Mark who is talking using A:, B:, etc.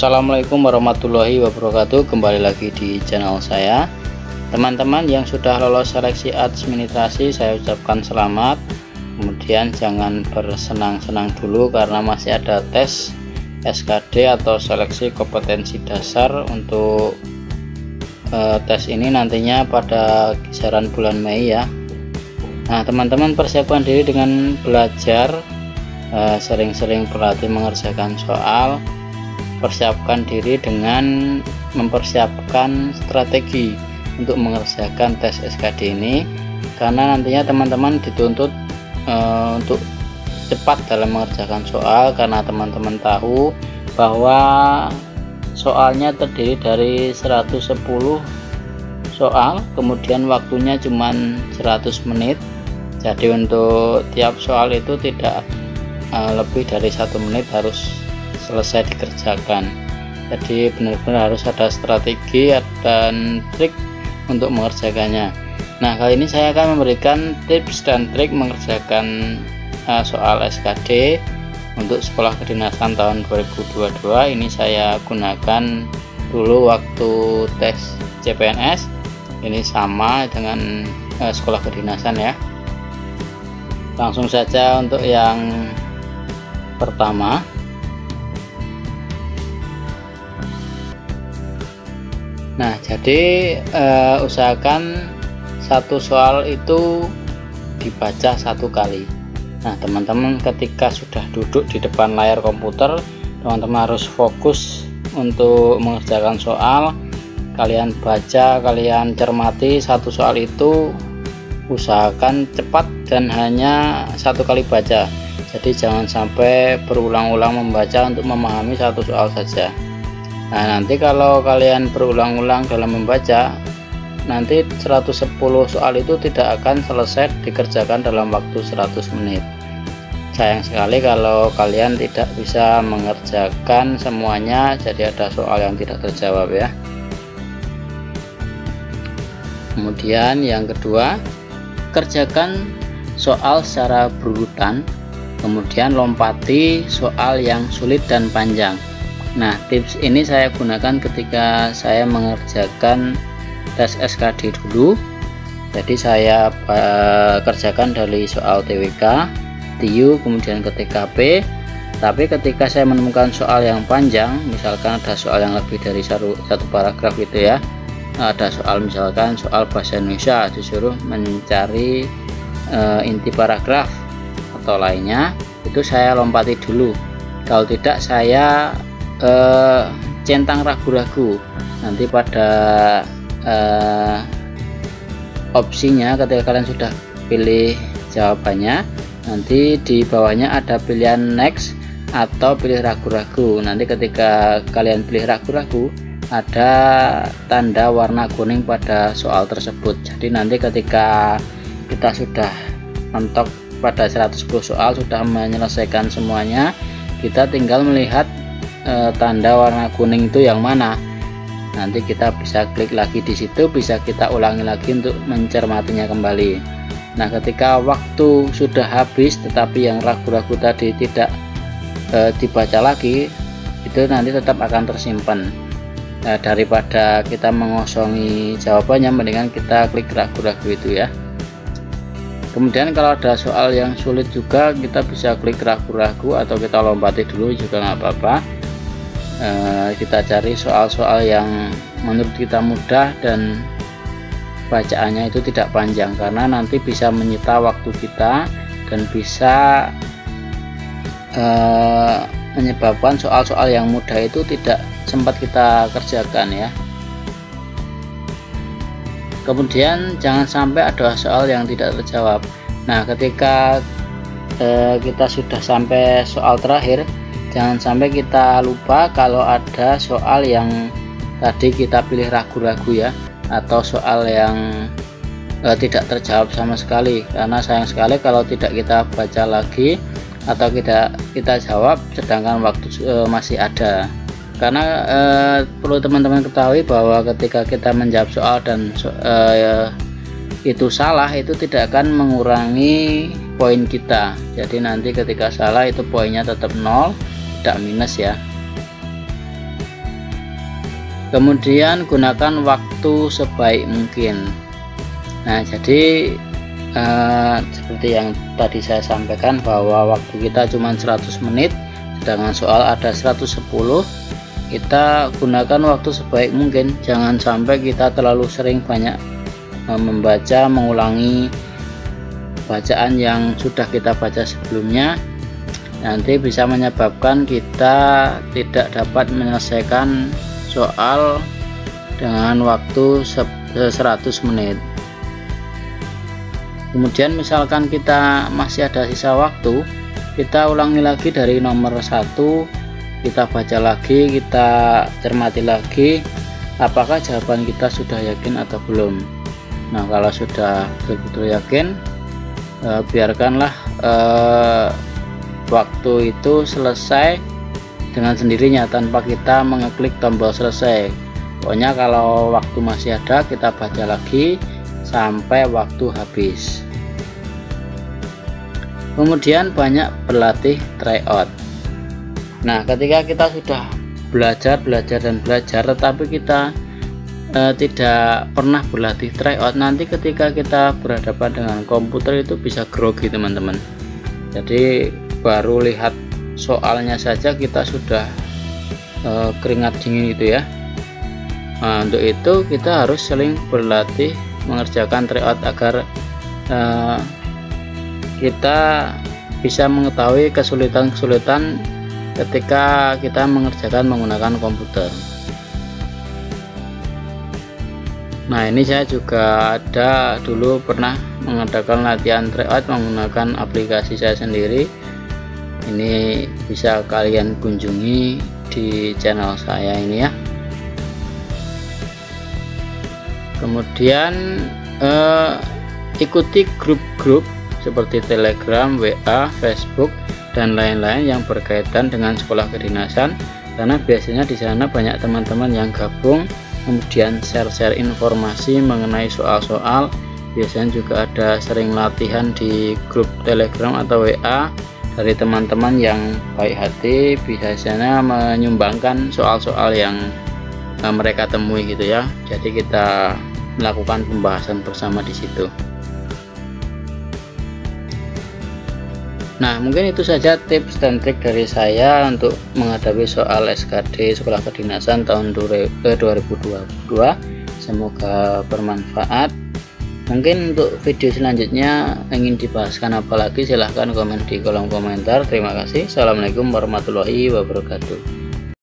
A: Assalamualaikum warahmatullahi wabarakatuh. Kembali lagi di channel saya. Teman-teman yang sudah lolos seleksi administrasi, saya ucapkan selamat. Kemudian jangan bersenang-senang dulu karena masih ada tes SKD atau seleksi kompetensi dasar. Untuk tes ini nantinya pada kisaran bulan Mei ya. Nah, teman-teman persiapkan diri dengan belajar, sering-sering berlatih mengerjakan soal. Persiapkan diri dengan mempersiapkan strategi untuk mengerjakan tes SKD ini, karena nantinya teman-teman dituntut untuk cepat dalam mengerjakan soal, karena teman-teman tahu bahwa soalnya terdiri dari 110 soal, kemudian waktunya cuma 100 menit. Jadi untuk tiap soal itu tidak lebih dari 1 menit harus selesai dikerjakan. Jadi benar-benar harus ada strategi dan trik untuk mengerjakannya. Nah, kali ini saya akan memberikan tips dan trik mengerjakan soal SKD untuk sekolah kedinasan tahun 2022. Ini saya gunakan dulu waktu tes CPNS. Ini sama dengan sekolah kedinasan ya. Langsung saja untuk yang pertama. Nah, jadi usahakan satu soal itu dibaca 1 kali. Nah, teman-teman ketika sudah duduk di depan layar komputer, teman-teman harus fokus untuk mengerjakan soal. Kalian baca, kalian cermati satu soal itu, usahakan cepat dan hanya 1 kali baca. Jadi jangan sampai berulang-ulang membaca untuk memahami satu soal saja. Nah, nanti kalau kalian berulang-ulang dalam membaca, nanti 110 soal itu tidak akan selesai dikerjakan dalam waktu 100 menit. Sayang sekali kalau kalian tidak bisa mengerjakan semuanya, jadi ada soal yang tidak terjawab ya. Kemudian yang kedua, kerjakan soal secara berurutan, kemudian lompati soal yang sulit dan panjang. Nah, tips ini saya gunakan ketika saya mengerjakan tes SKD dulu. Jadi saya kerjakan dari soal TWK, TIU, kemudian ke TKP. Tapi ketika saya menemukan soal yang panjang, misalkan ada soal yang lebih dari satu paragraf gitu ya, ada soal misalkan soal bahasa Indonesia, disuruh mencari inti paragraf atau lainnya, itu saya lompati dulu. Kalau tidak, saya centang ragu-ragu. Nanti pada opsinya ketika kalian sudah pilih jawabannya, nanti di bawahnya ada pilihan next atau pilih ragu-ragu. Nanti ketika kalian pilih ragu-ragu, ada tanda warna kuning pada soal tersebut. Jadi nanti ketika kita sudah mentok pada 110 soal, sudah menyelesaikan semuanya, kita tinggal melihat tanda warna kuning itu yang mana. Nanti kita bisa klik lagi di situ, bisa kita ulangi lagi untuk mencermatinya kembali. Nah, ketika waktu sudah habis tetapi yang ragu-ragu tadi tidak dibaca lagi, itu nanti tetap akan tersimpan. Daripada kita mengosongi jawabannya, mendingan kita klik ragu-ragu itu ya. Kemudian kalau ada soal yang sulit juga, kita bisa klik ragu-ragu atau kita lompati dulu juga nggak apa-apa. Kita cari soal-soal yang menurut kita mudah dan bacaannya itu tidak panjang, karena nanti bisa menyita waktu kita dan bisa menyebabkan soal-soal yang mudah itu tidak sempat kita kerjakan ya. Kemudian jangan sampai ada soal yang tidak terjawab. Nah, ketika kita sudah sampai soal terakhir, jangan sampai kita lupa kalau ada soal yang tadi kita pilih ragu-ragu ya, atau soal yang tidak terjawab sama sekali. Karena sayang sekali kalau tidak kita baca lagi atau kita jawab sedangkan waktu masih ada. Karena perlu teman-teman ketahui bahwa ketika kita menjawab soal dan itu salah, itu tidak akan mengurangi poin kita. Jadi nanti ketika salah itu poinnya tetap 0, tidak minus ya. Kemudian gunakan waktu sebaik mungkin. Nah, jadi seperti yang tadi saya sampaikan bahwa waktu kita cuma 100 menit, sedangkan soal ada 110. Kita gunakan waktu sebaik mungkin, jangan sampai kita terlalu sering banyak membaca, mengulangi bacaan yang sudah kita baca sebelumnya. Nanti bisa menyebabkan kita tidak dapat menyelesaikan soal dengan waktu 100 menit. Kemudian misalkan kita masih ada sisa waktu, kita ulangi lagi dari nomor 1, kita baca lagi, kita cermati lagi apakah jawaban kita sudah yakin atau belum. Nah, kalau sudah betul-betul yakin, biarkanlah waktu itu selesai dengan sendirinya tanpa kita mengeklik tombol selesai. Pokoknya kalau waktu masih ada, kita baca lagi sampai waktu habis. Kemudian banyak berlatih tryout. Nah, ketika kita sudah belajar tetapi kita tidak pernah berlatih tryout, nanti ketika kita berhadapan dengan komputer itu bisa grogi teman-teman. Jadi baru lihat soalnya saja kita sudah keringat dingin gitu ya. Nah, untuk itu kita harus sering berlatih mengerjakan tryout agar kita bisa mengetahui kesulitan-kesulitan ketika kita mengerjakan menggunakan komputer. Nah, ini saya juga dulu pernah mengadakan latihan tryout menggunakan aplikasi saya sendiri. Ini bisa kalian kunjungi di channel saya ini ya. Kemudian ikuti grup-grup seperti Telegram, WA, Facebook dan lain-lain yang berkaitan dengan sekolah kedinasan, karena biasanya di sana banyak teman-teman yang gabung, kemudian share-share informasi mengenai soal-soal. Biasanya juga ada sering latihan di grup Telegram atau WA dari teman-teman yang baik hati, biasanya menyumbangkan soal-soal yang mereka temui gitu ya. Jadi kita melakukan pembahasan bersama di situ. Nah, mungkin itu saja tips dan trik dari saya untuk menghadapi soal SKD Sekolah Kedinasan tahun 2022. Semoga bermanfaat. Mungkin untuk video selanjutnya ingin dibahaskan apa lagi, silahkan komen di kolom komentar. Terima kasih. Assalamualaikum warahmatullahi wabarakatuh.